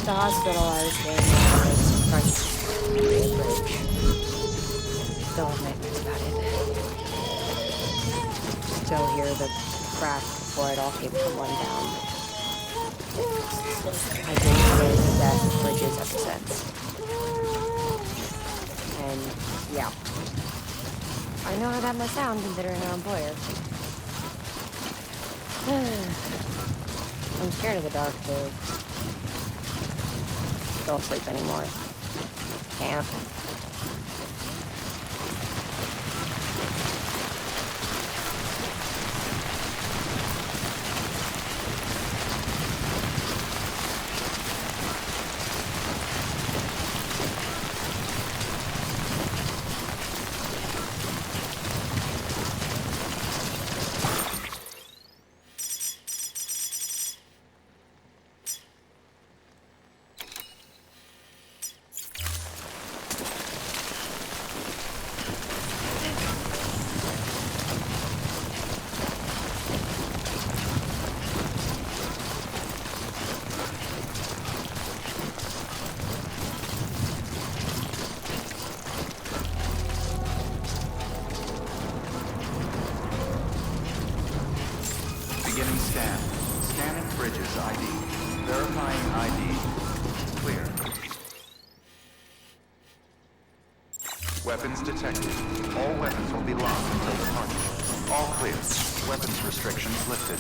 The hospital I was staying at was front bridge. Still have nightmares about it. Still hear the crack before it all came tumbling down. I've been scared to death of bridges ever since. And yeah. I know how that must sound considering our employer. I'm scared of the dark too. Don't sleep anymore. Can't. Beginning scan. Scanning bridges ID. Verifying ID. Clear. Weapons detected. All weapons will be locked until departure. All clear. Weapons restrictions lifted.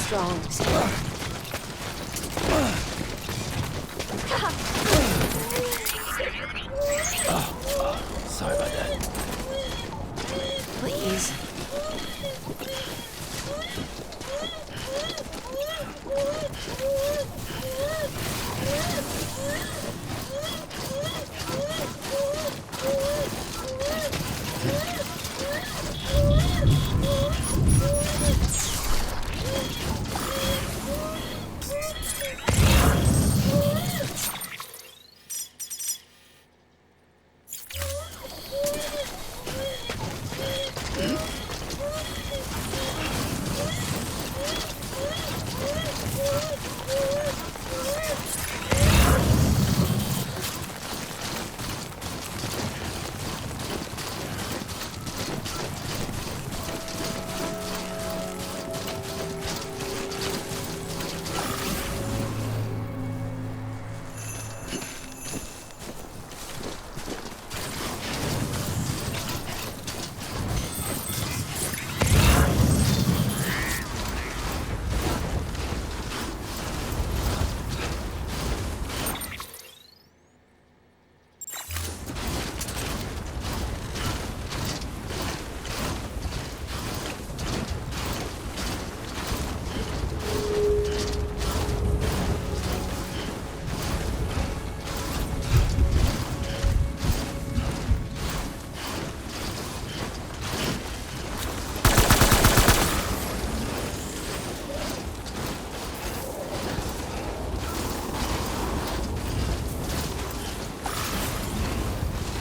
Strong. Sorry about that. Please.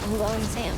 Hold on, Sam.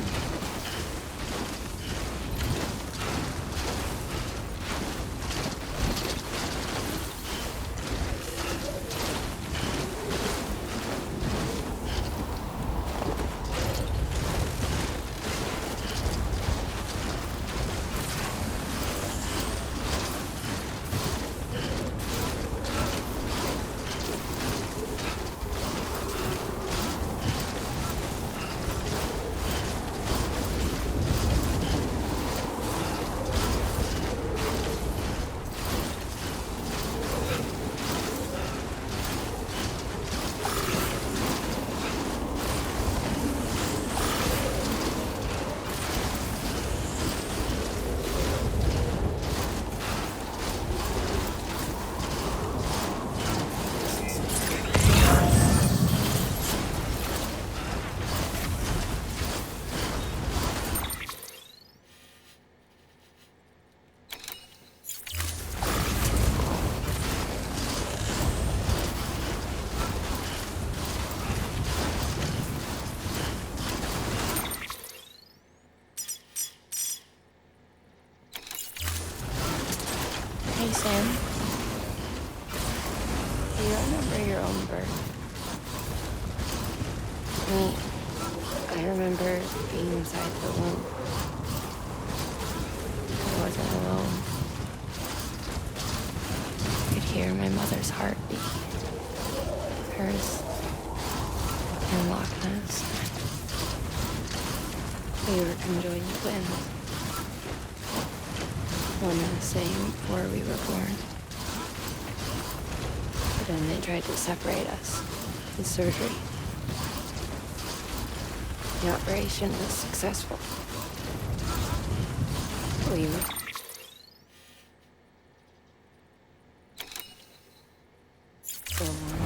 Hey, Sam. Do you remember your own birth? I remember being inside the womb. I wasn't alone. I could hear my mother's heartbeat. Hers and Loch Ness. We were conjoined twins. One and the same before we were born. But then they tried to separate us with surgery. The operation was successful. We were born.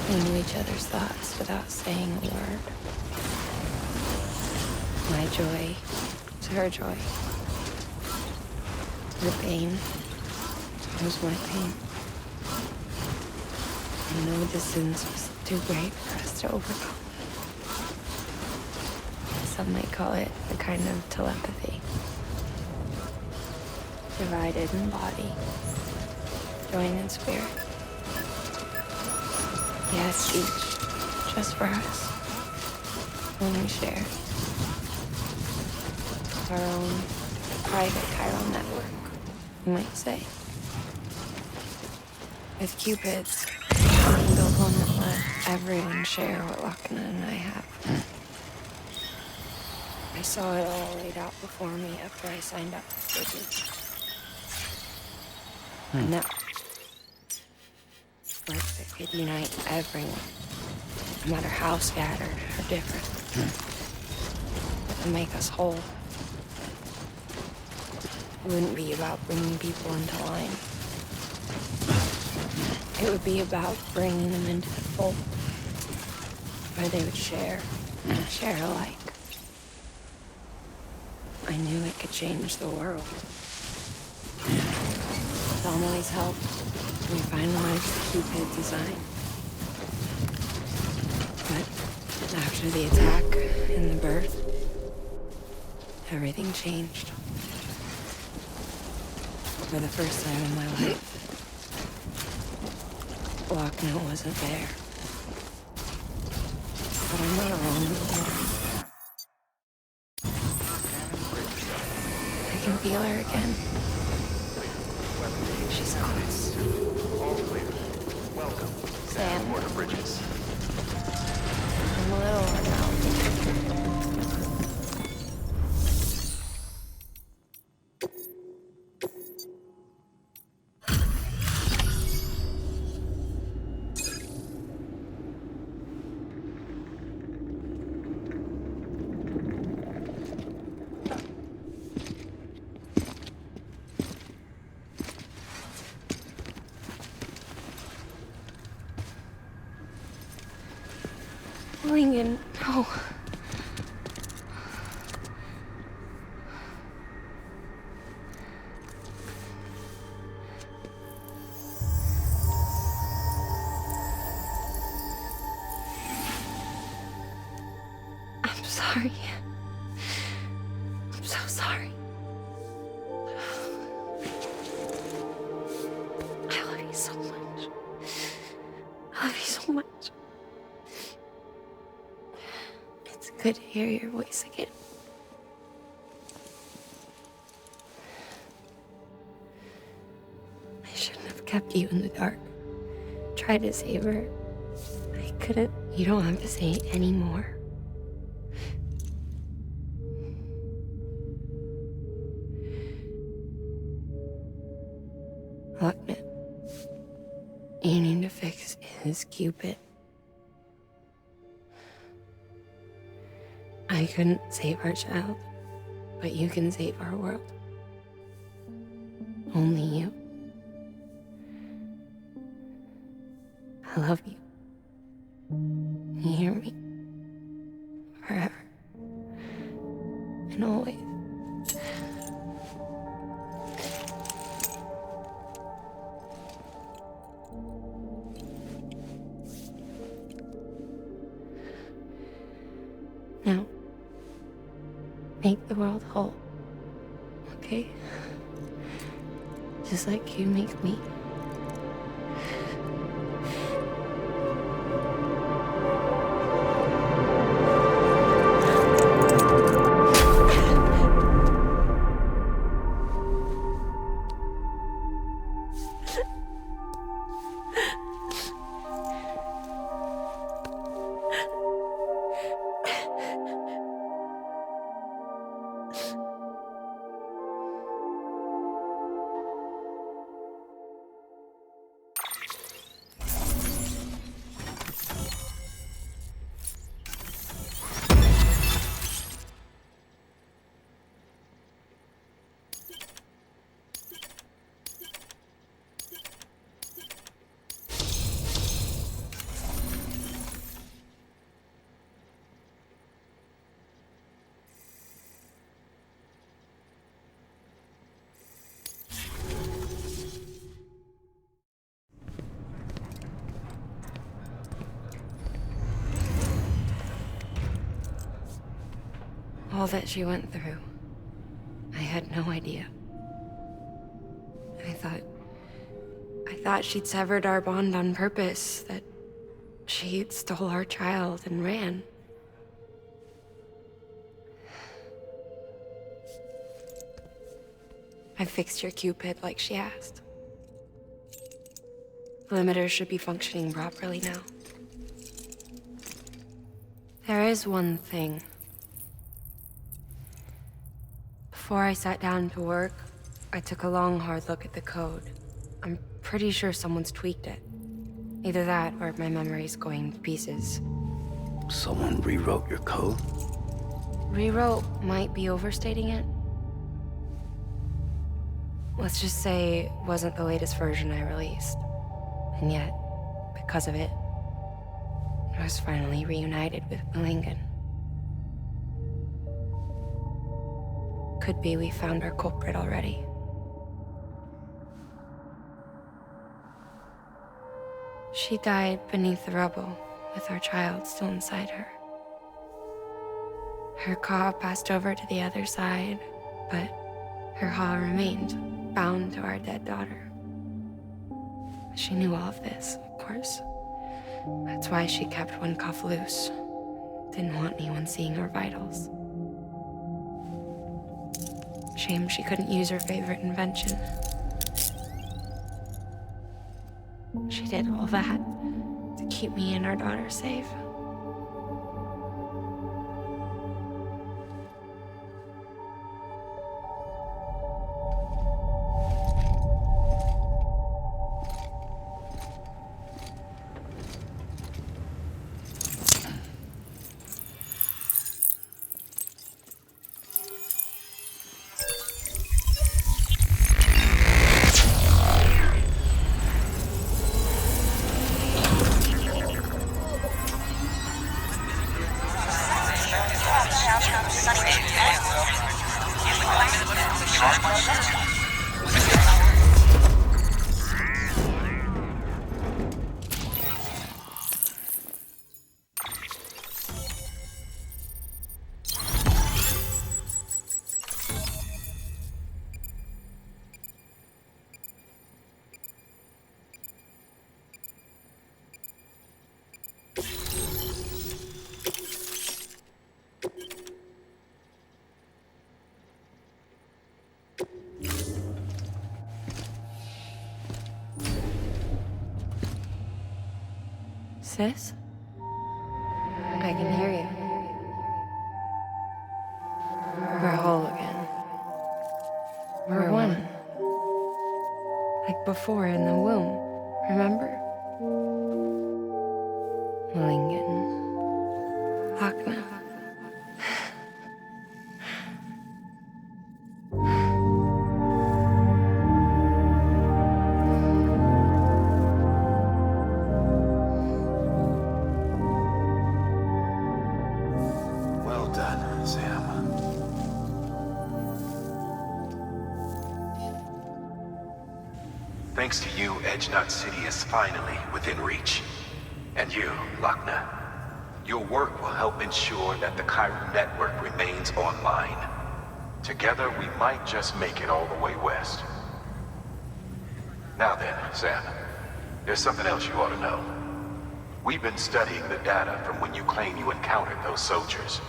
We knew each other's thoughts without saying a word. My joy was her joy. Her pain was my pain. And no distance was too great for us to overcome. Some might call it a kind of telepathy. Divided in body, joined in spirit. Yes, each just for us. When we share our own private chiral network, you might say. With Cupids, we can build one that let everyone share what Lochna and I have. I saw it all laid out before me after I signed up for Bridges. And that work that could unite everyone, no matter how scattered or different, and make us whole. It wouldn't be about bringing people into line. It would be about bringing them into the fold, where they would share alike. I knew it could change the world. With Amelie's help, we finalized the Cupid design. But after the attack and the birth, everything changed. For the first time in my life, Lochna wasn't there. But I'm not alone anymore. I can feel her again. She's close. All clear. Welcome. Sam. Porter Bridges. I'm a little worn out. Lincoln, no. I'm sorry. I'm so sorry. I love you so much. I love you so much. It's good to hear your voice again. I shouldn't have kept you in the dark. Tried to save her. I couldn't. You don't have to say any more. Look, man. You need to fix his Cupid. I couldn't save our child, but you can save our world. Only you. I love you. You hear me? Forever. And always. Now, make the world whole, okay? Just like you make me. All that she went through, I had no idea. I thought she'd severed our bond on purpose, that she stole our child and ran. I fixed your Cupid like she asked. The limiter should be functioning properly now. There is one thing. Before I sat down to work, I took a long, hard look at the code. I'm pretty sure someone's tweaked it. Either that, or my memory's going to pieces. Someone rewrote your code? Rewrote might be overstating it. Let's just say it wasn't the latest version I released. And yet, because of it, I was finally reunited with Malingan. Could be we found our culprit already. She died beneath the rubble, with our child still inside her. Her Ka passed over to the other side, but her Ha remained, bound to our dead daughter. She knew all of this, of course. That's why she kept one cuff loose. Didn't want anyone seeing her vitals. Shame she couldn't use her favorite invention. She did all that to keep me and our daughter safe. Sis? I can hear you. We're whole again. We're one. Like before in the womb, remember? Lingen. Hakna. Well done, Sam. Thanks to you, Edgenut City is finally within reach. And you, Lakna. Your work will help ensure that the chiral network remains online. Together, we might just make it all the way west. Now then, Sam, there's something else you ought to know. We've been studying the data from when you claim you encountered those soldiers.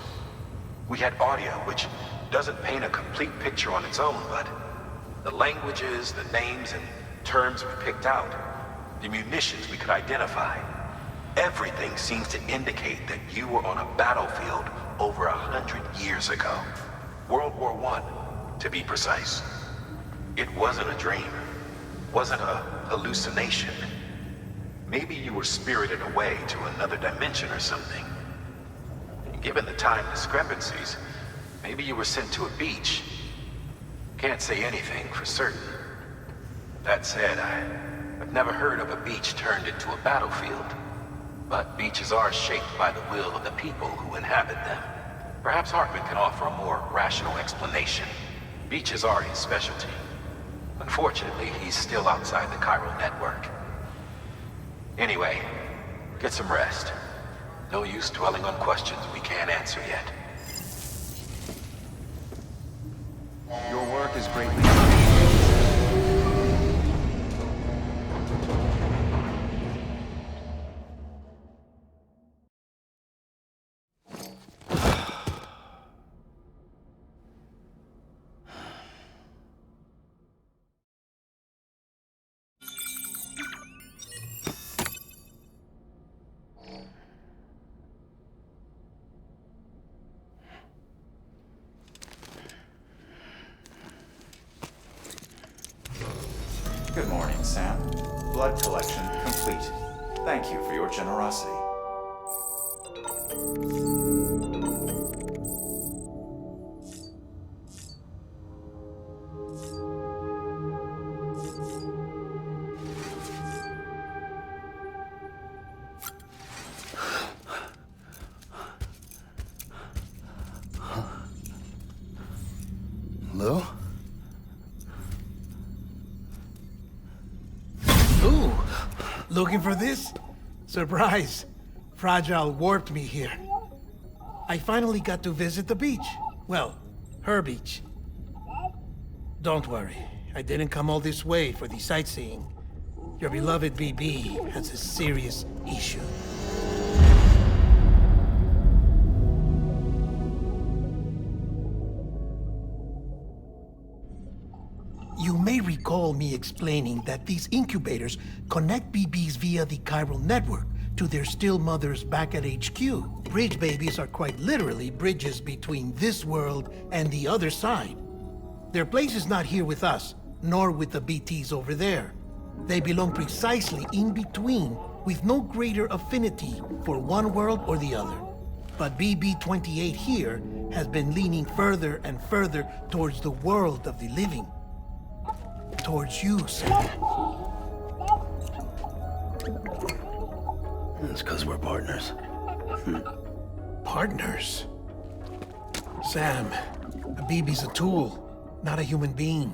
We had audio, which doesn't paint a complete picture on its own, but the languages, the names, and terms we picked out, the munitions we could identify, everything seems to indicate that you were on a battlefield over 100 years ago. World War I, to be precise. It wasn't a dream. Wasn't a hallucination. Maybe you were spirited away to another dimension or something. Given the time discrepancies, maybe you were sent to a beach. Can't say anything for certain. That said, I've never heard of a beach turned into a battlefield. But beaches are shaped by the will of the people who inhabit them. Perhaps Hartman can offer a more rational explanation. Beaches are his specialty. Unfortunately, he's still outside the chiral network. Anyway, get some rest. No use dwelling on questions we can't answer yet. Your work is greatly Good morning, Sam. Blood collection complete. Thank you for your generosity. Lou? Ooh, looking for this? Surprise. Fragile warped me here. I finally got to visit the beach. Well, her beach. Don't worry, I didn't come all this way for the sightseeing. Your beloved BB has a serious issue. You may recall me explaining that these incubators connect BBs via the chiral network to their still mothers back at HQ. Bridge babies are quite literally bridges between this world and the other side. Their place is not here with us, nor with the BTs over there. They belong precisely in between, with no greater affinity for one world or the other. But BB-28 here has been leaning further and further towards the world of the living. Towards you, Sam. It's because we're partners. Partners? Sam, a BB's a tool, not a human being.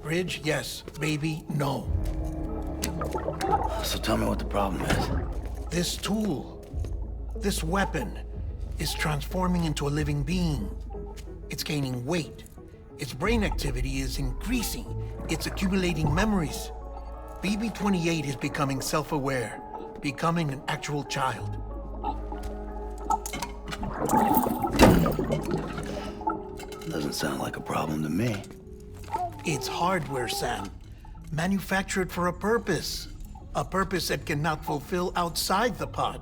Bridge, yes. Baby, no. So tell me what the problem is. This tool, this weapon, is transforming into a living being. It's gaining weight. Its brain activity is increasing. It's accumulating memories. BB-28 is becoming self-aware, becoming an actual child. Doesn't sound like a problem to me. It's hardware, Sam. Manufactured for a purpose. a purpose it cannot fulfill outside the pod.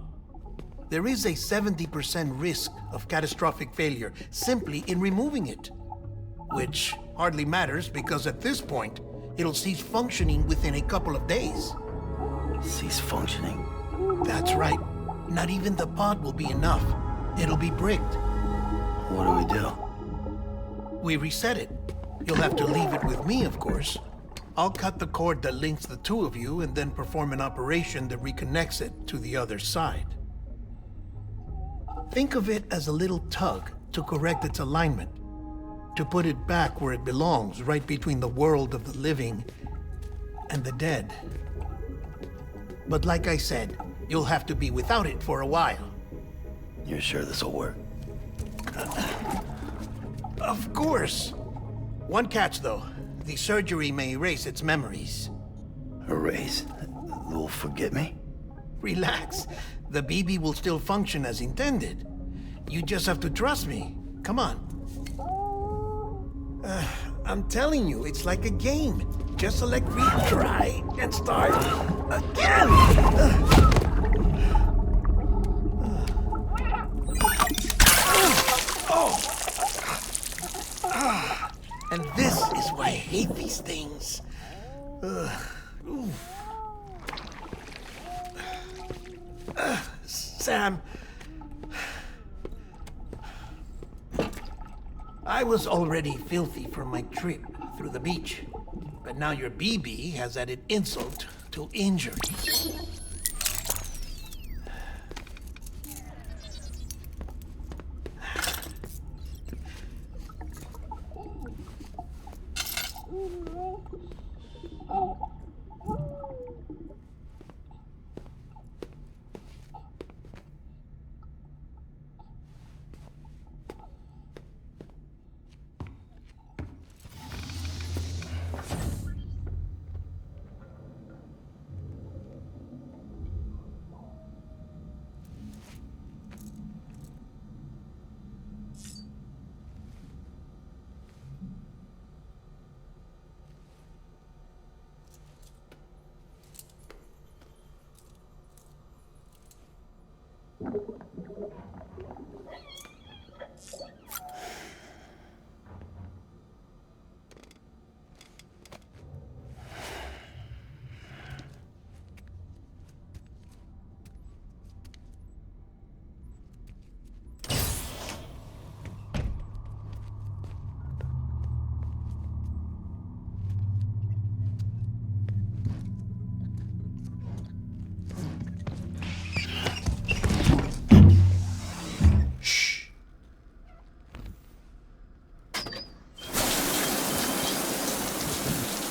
There is a 70% risk of catastrophic failure simply in removing it. Which hardly matters because at this point, it'll cease functioning within a couple of days. Cease functioning? That's right. Not even the pod will be enough. It'll be bricked. What do we do? We reset it. You'll have to leave it with me, of course. I'll cut the cord that links the two of you and then perform an operation that reconnects it to the other side. Think of it as a little tug to correct its alignment, to put it back where it belongs, right between the world of the living and the dead. But like I said, you'll have to be without it for a while. You're sure this'll work? Of course. One catch, though. The surgery may erase its memories. Erase? They'll forget me? Relax. The BB will still function as intended. You just have to trust me. Come on. I'm telling you, it's like a game. Just select retry and start again. And this is why I hate these things. Sam, I was already filthy from my trip through the beach, but now your BB has added insult to injury.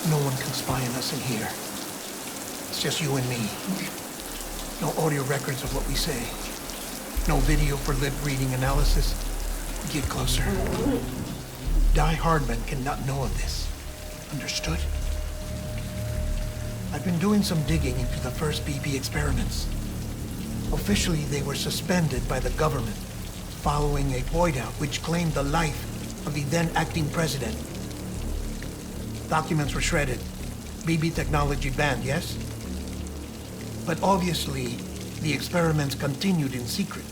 No one can spy on us in here. It's just you and me. No audio records of what we say. No video for lip reading analysis. Get closer. Die Hardman cannot know of this. Understood? I've been doing some digging into the first BB experiments. Officially, they were suspended by the government, following a void out which claimed the life of the then acting president. Documents were shredded. BB technology banned, yes? But obviously, the experiments continued in secret,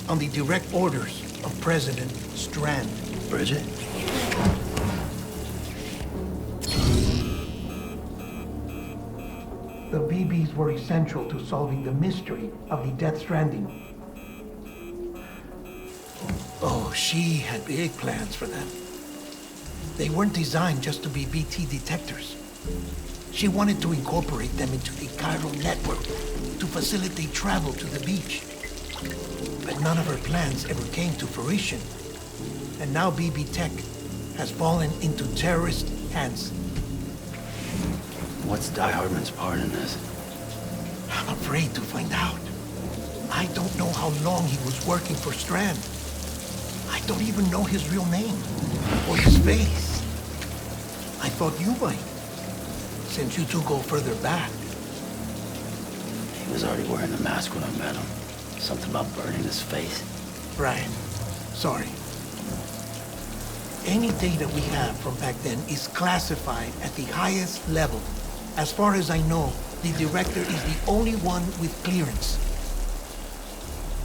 on the direct orders of President Strand. Bridget? The BBs were essential to solving the mystery of the Death Stranding. Oh, she had big plans for them. They weren't designed just to be BT detectors. She wanted to incorporate them into the chiral network to facilitate travel to the beach. But none of her plans ever came to fruition. And now BB Tech has fallen into terrorist hands. What's Die Hardman's part in this? I'm afraid to find out. I don't know how long he was working for Strand. I don't even know his real name or his face. I thought you might, since you two go further back. He was already wearing the mask when I met him. Something about burning his face. Right. Sorry. Any data we have from back then is classified at the highest level. As far as I know, The director is the only one with clearance.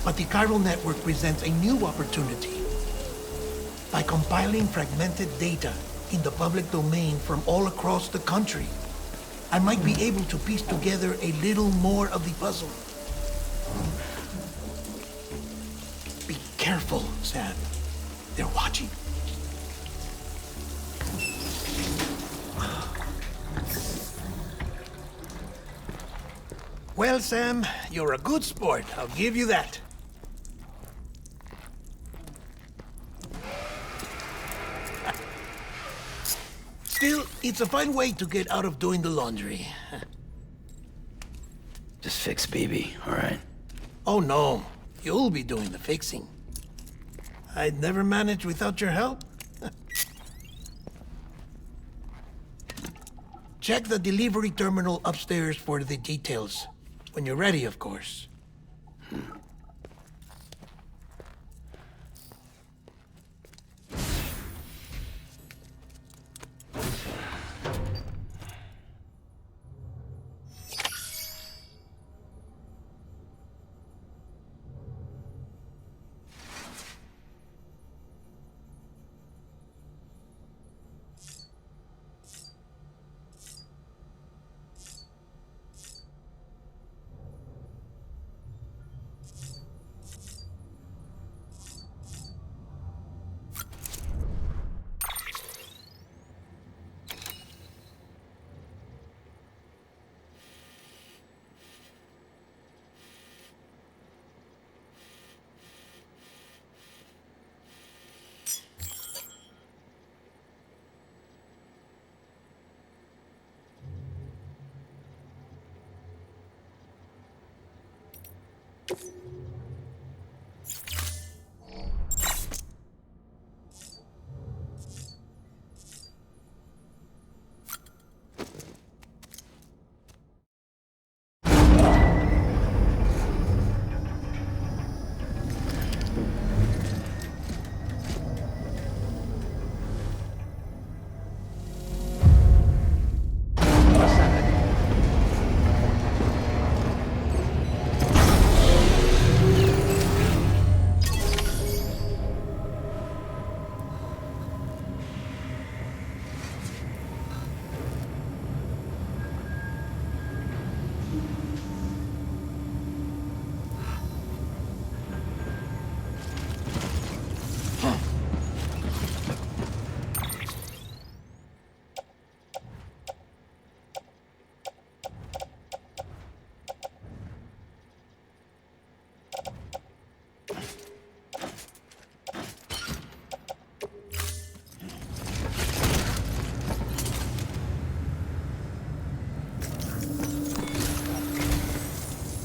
But the chiral network presents a new opportunity. By compiling fragmented data in the public domain from all across the country, I might be able to piece together a little more of the puzzle. Be careful, Sam. They're watching. Well, Sam, you're a good sport. I'll give you that. Still, it's a fine way to get out of doing the laundry. Just fix BB, all right? Oh, no. You'll be doing the fixing. I'd never manage without your help. Check the delivery terminal upstairs for the details. When you're ready, of course.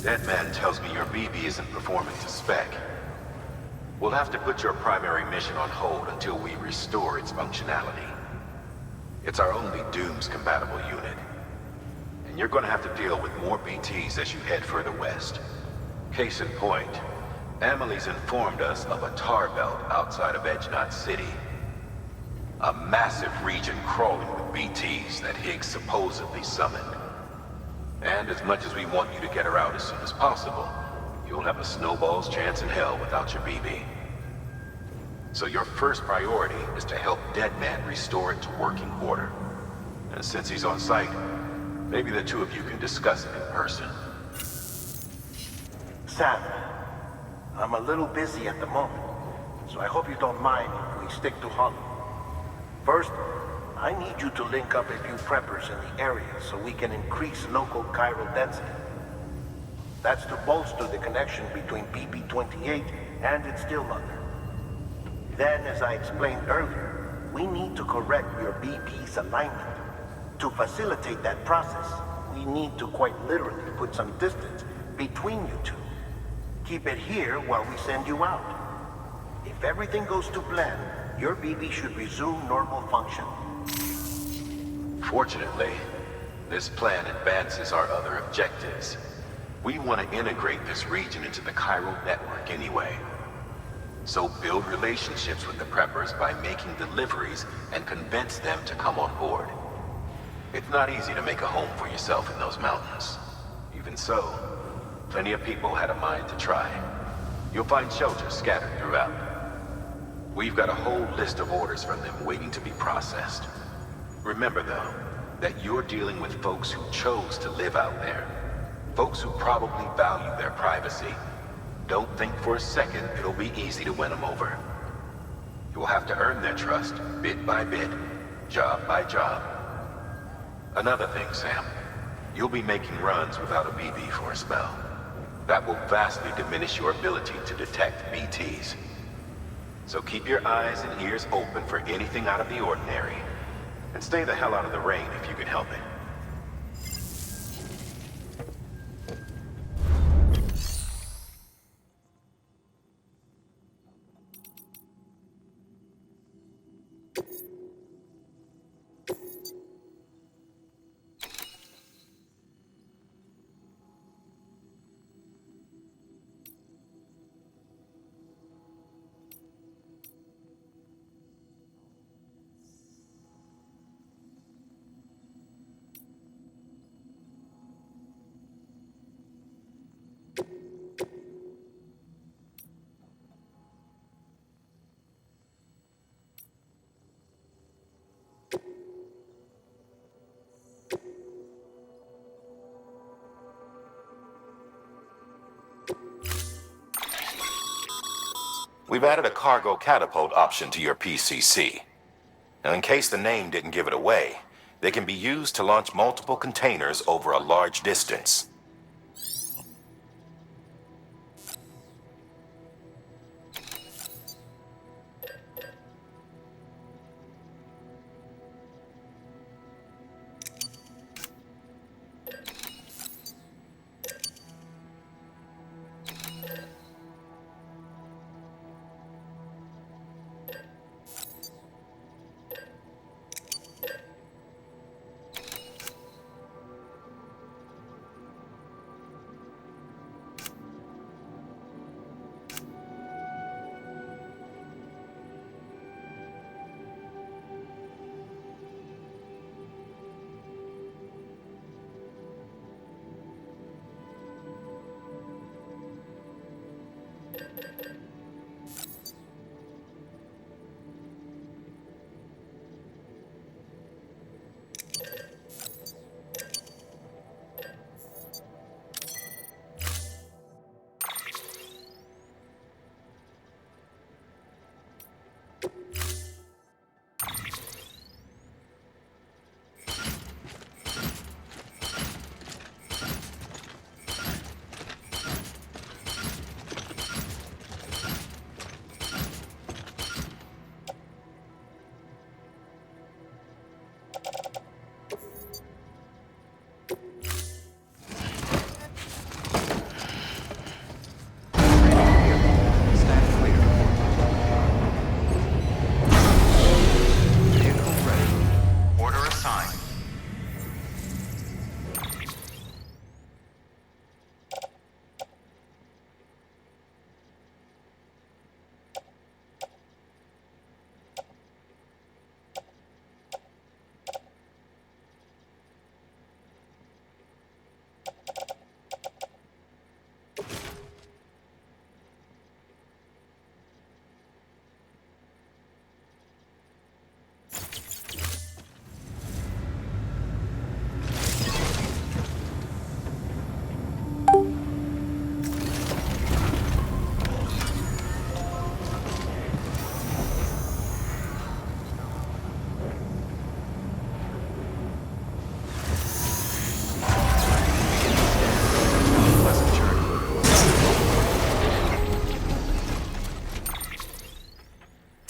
That man tells me your BB isn't performing to spec. We'll have to put your primary mission on hold until we restore its functionality. It's our only Dooms-compatible unit. And you're gonna have to deal with more BTs as you head further west. Case in point, Amelie's informed us of a tar belt outside of Edgenot City. A massive region crawling with BTs that Higgs supposedly summoned. And as much as we want you to get her out as soon as possible, you'll have a snowball's chance in hell without your BB. So your first priority is to help Deadman restore it to working order. And since he's on site, maybe the two of you can discuss it in person. Sam, I'm a little busy at the moment, so I hope you don't mind if we stick to Holly. First, I need you to link up a few preppers in the area so we can increase local chiral density. That's to bolster the connection between BB-28 and its stillmother. Then, as I explained earlier, we need to correct your BB's alignment. To facilitate that process, we need to quite literally put some distance between you two. Keep it here while we send you out. If everything goes to plan, your BB should resume normal function. Fortunately, this plan advances our other objectives. We want to integrate this region into the chiral network anyway. So build relationships with the preppers by making deliveries and convince them to come on board. It's not easy to make a home for yourself in those mountains. Even so, plenty of people had a mind to try. You'll find shelters scattered throughout. We've got a whole list of orders from them waiting to be processed. Remember, though, that you're dealing with folks who chose to live out there. Folks who probably value their privacy. Don't think for a second it'll be easy to win them over. You will have to earn their trust, bit by bit, job by job. Another thing, Sam. You'll be making runs without a BB for a spell. That will vastly diminish your ability to detect BTs. So keep your eyes and ears open for anything out of the ordinary. And stay the hell out of the rain if you can help it. We've added a cargo catapult option to your PCC. Now, in case the name didn't give it away, they can be used to launch multiple containers over a large distance.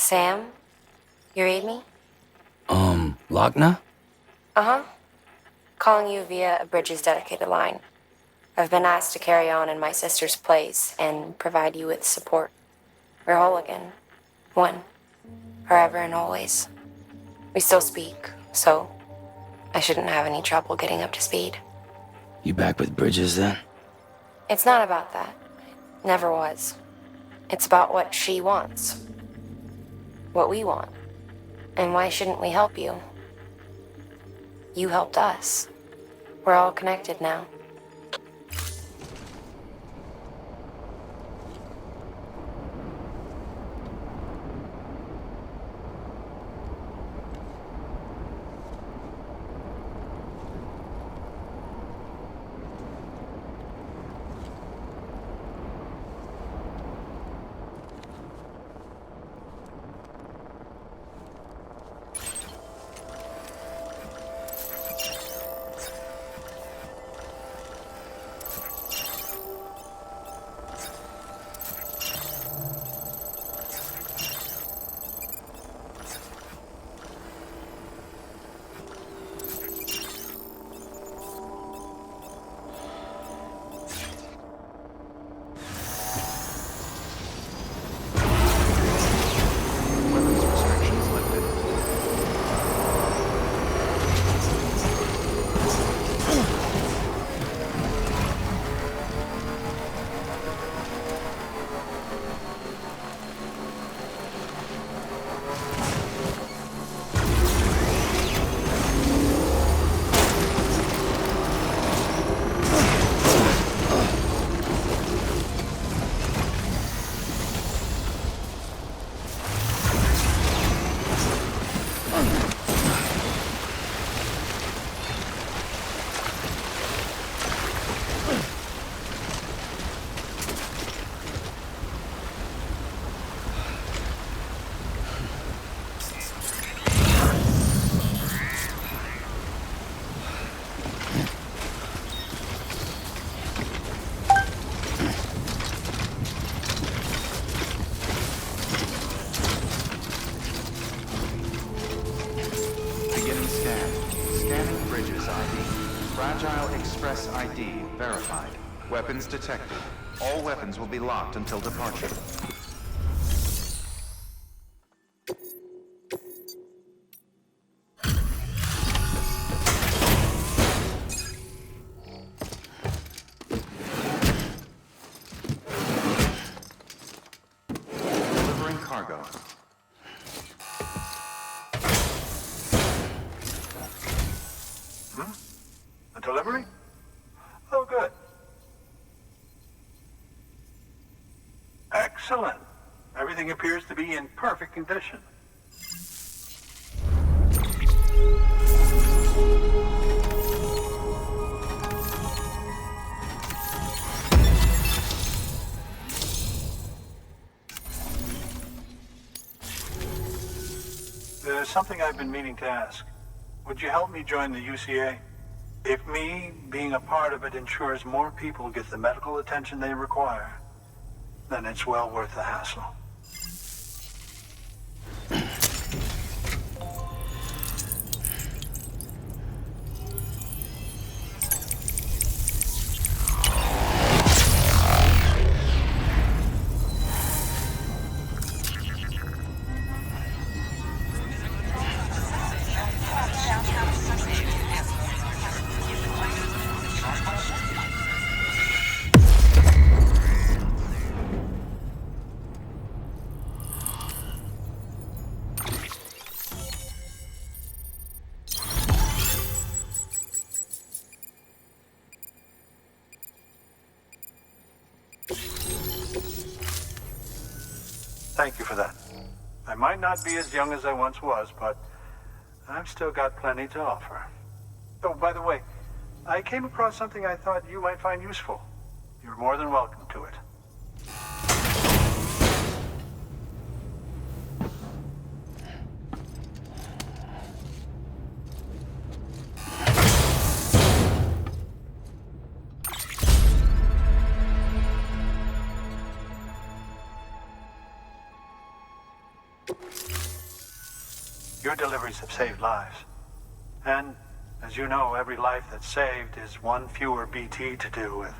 Sam? You read me? Lochna? Uh-huh. Calling you via a Bridges dedicated line. I've been asked to carry on in my sister's place and provide you with support. We're whole again. One. Forever and always. We still speak, so I shouldn't have any trouble getting up to speed. You back with Bridges then? It's not about that. Never was. It's about what she wants. What we want. And why shouldn't we help you? You helped us. We're all connected now. Weapons restrictions lifted. Beginning scan. Scanning bridges ID. Fragile Express ID verified. Weapons detected. All weapons will be locked until departure. Delivering cargo. A delivery? Oh, good. Excellent. Everything appears to be in perfect condition. There's something I've been meaning to ask. Would you help me join the UCA? If me being a part of it ensures more people get the medical attention they require, then it's well worth the hassle. Thank you for that. I might not be as young as I once was, but I've still got plenty to offer. Oh, by the way, I came across something I thought you might find useful. You're more than welcome to it. Your deliveries have saved lives. And, as you know, every life that's saved is one fewer BT to deal with.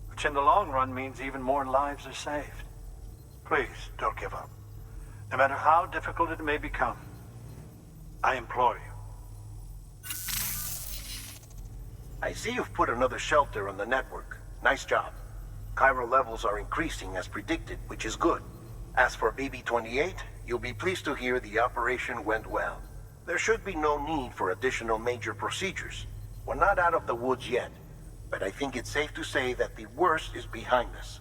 Which in the long run means even more lives are saved. Please, don't give up. No matter how difficult it may become, I implore you. I see you've put another shelter on the network. Nice job. Chiral levels are increasing as predicted, which is good. As for BB-28, you'll be pleased to hear the operation went well. There should be no need for additional major procedures. We're not out of the woods yet, but I think it's safe to say that the worst is behind us.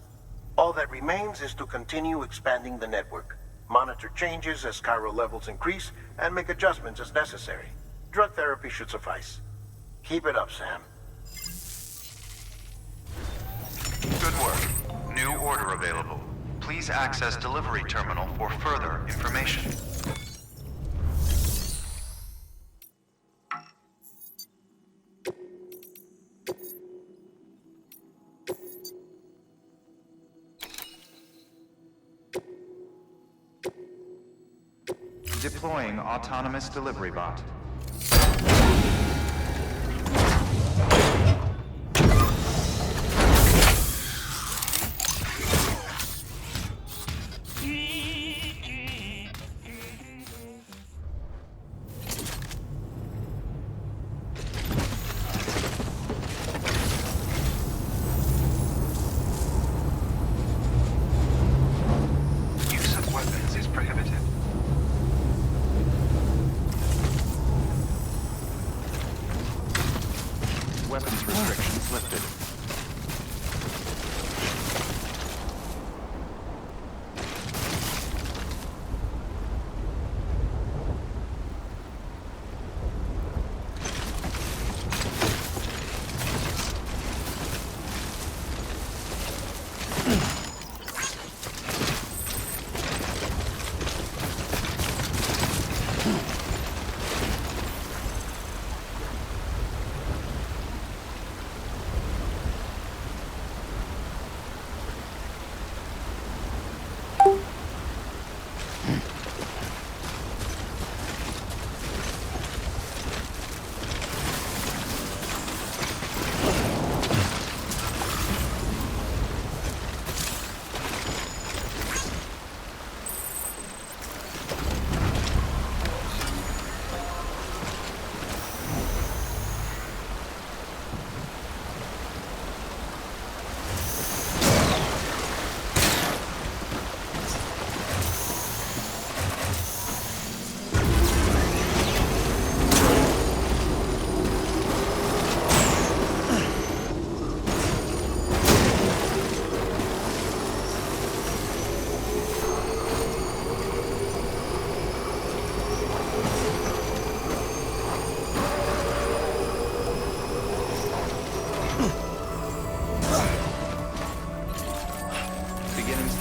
All that remains is to continue expanding the network, monitor changes as chiral levels increase, and make adjustments as necessary. Drug therapy should suffice. Keep it up, Sam. Good work. New order available. Please access delivery terminal for further information. Deploying autonomous delivery bot. Use of weapons is prohibited. Weapons restrictions lifted.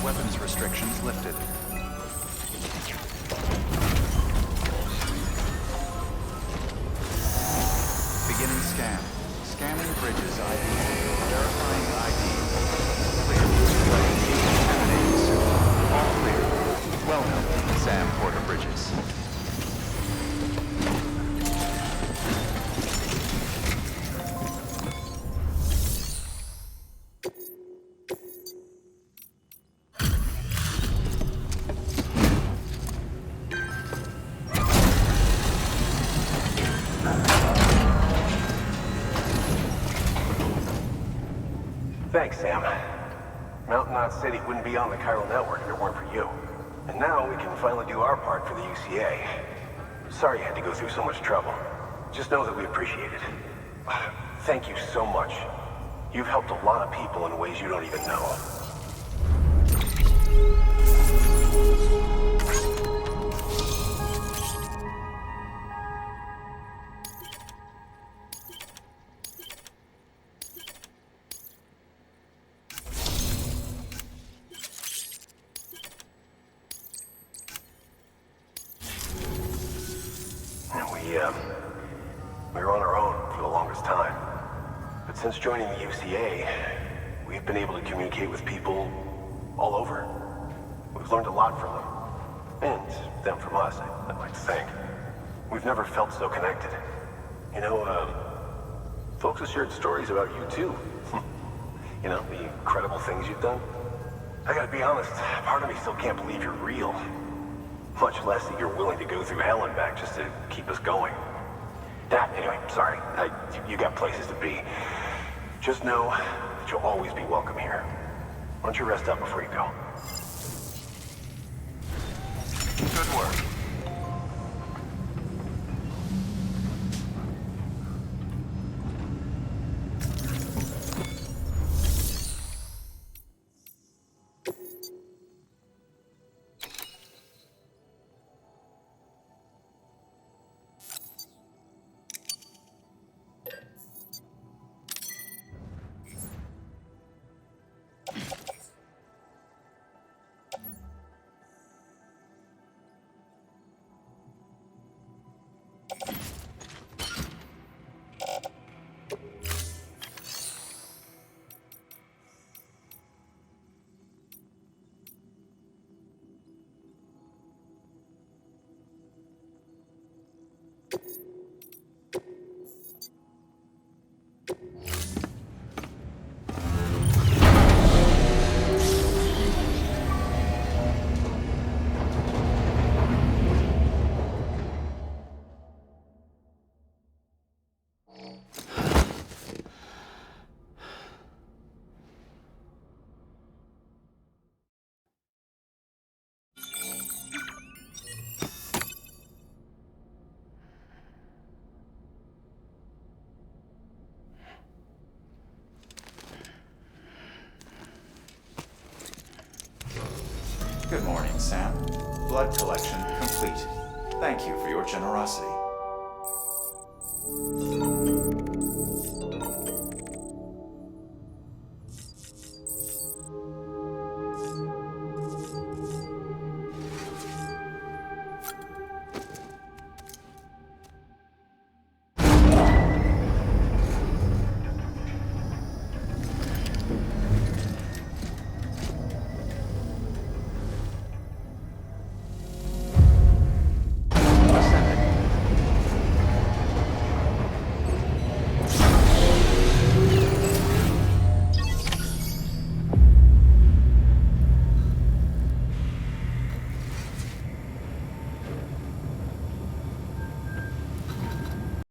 Weapons restrictions lifted. Beginning scan. Scanning bridges ID. Verifying ID. Clear. Contaminating suit. All clear. Welcome, Sam Porter Bridges. Thanks, Sam. Mountain Knot City wouldn't be on the chiral network if it weren't for you. And now we can finally do our part for the UCA. Sorry you had to go through so much trouble. Just know that we appreciate it. Thank you so much. You've helped a lot of people in ways you don't even know. We were on our own for the longest time. But since joining the UCA, we've been able to communicate with people all over. We've learned a lot from them. And them from us, I'd like to think. We've never felt so connected. You know, folks have shared stories about you too. You know, the incredible things you've done. I gotta be honest, part of me still can't believe you're real. Much less that you're willing to go through hell and back just to keep us going. Anyway, sorry. You got places to be. Just know that you'll always be welcome here. Why don't you rest up before you go? Good work. Sam. Blood collection complete. Thank you for your generosity.